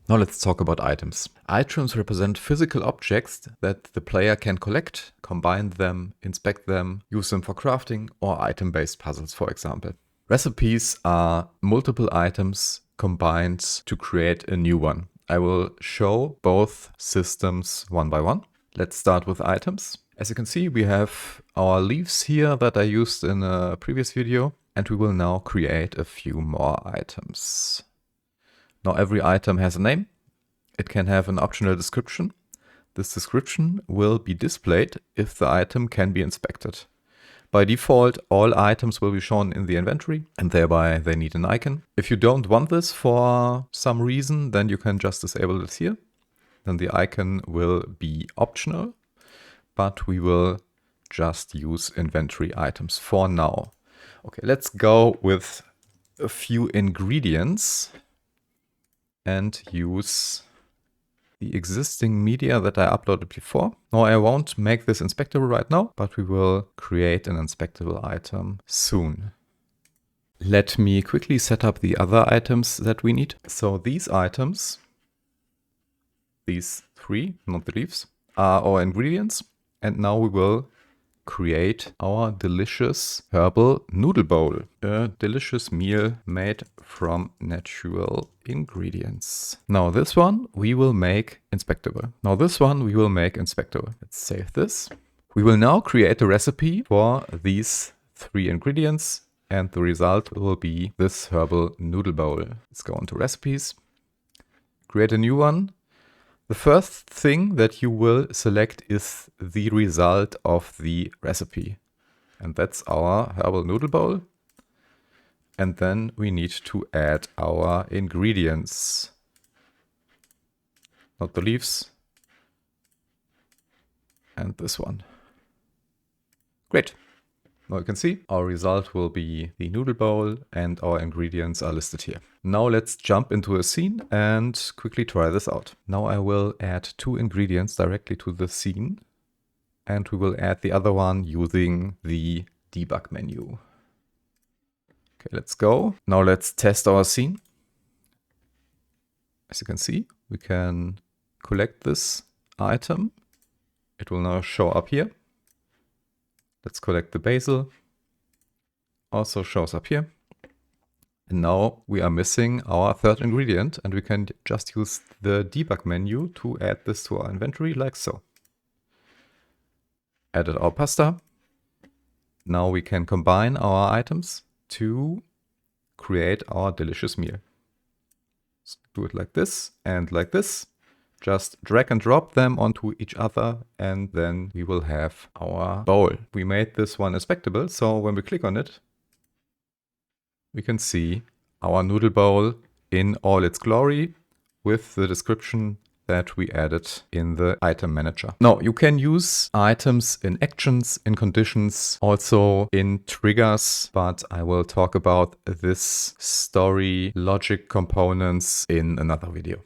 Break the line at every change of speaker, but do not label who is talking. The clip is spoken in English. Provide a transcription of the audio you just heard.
Now let's talk about items. Items represent physical objects that the player can collect, combine them, inspect them, use them for crafting or item-based puzzles, for example. Recipes are multiple items combined to create a new one. I will show both systems one by one. Let's start with items. As you can see, we have our leaves here that I used in a previous video, and we will now create a few more items. Now every item has a name. It can have an optional description. This description will be displayed if the item can be inspected. By default, all items will be shown in the inventory, and thereby they need an icon. If you don't want this for some reason, then you can just disable this here. Then the icon will be optional, but we will just use inventory items for now. Okay, let's go with a few ingredients and use the existing media that I uploaded before. Now I won't make this inspectable right now, but we will create an inspectable item soon. Let me quickly set up the other items that we need. So these items, these three, not the leaves, are our ingredients. And now we will create our delicious herbal noodle bowl. A delicious meal made from natural ingredients. Now this one we will make inspectable. Let's save this. We will now create a recipe for these three ingredients, and the result will be this herbal noodle bowl. Let's go into recipes, create a new one. The first thing that you will select is the result of the recipe. And that's our herbal noodle bowl. And then we need to add our ingredients. Not the leaves. And this one. Great. Now you can see our result will be the noodle bowl and our ingredients are listed here. Now let's jump into a scene and quickly try this out. Now I will add two ingredients directly to the scene, and we will add the other one using the debug menu. Okay, let's go. Now let's test our scene. As you can see, we can collect this item. It will now show up here. Let's collect the basil. Also shows up here. And now we are missing our third ingredient, and we can just use the debug menu to add this to our inventory like so. Added our pasta. Now we can combine our items to create our delicious meal. Let's do it like this and like this. Just drag and drop them onto each other, and then we will have our bowl. We made this one inspectable, so when we click on it, we can see our noodle bowl in all its glory with the description that we added in the item manager. Now you can use items in actions, in conditions, also in triggers, but I will talk about this story logic components in another video.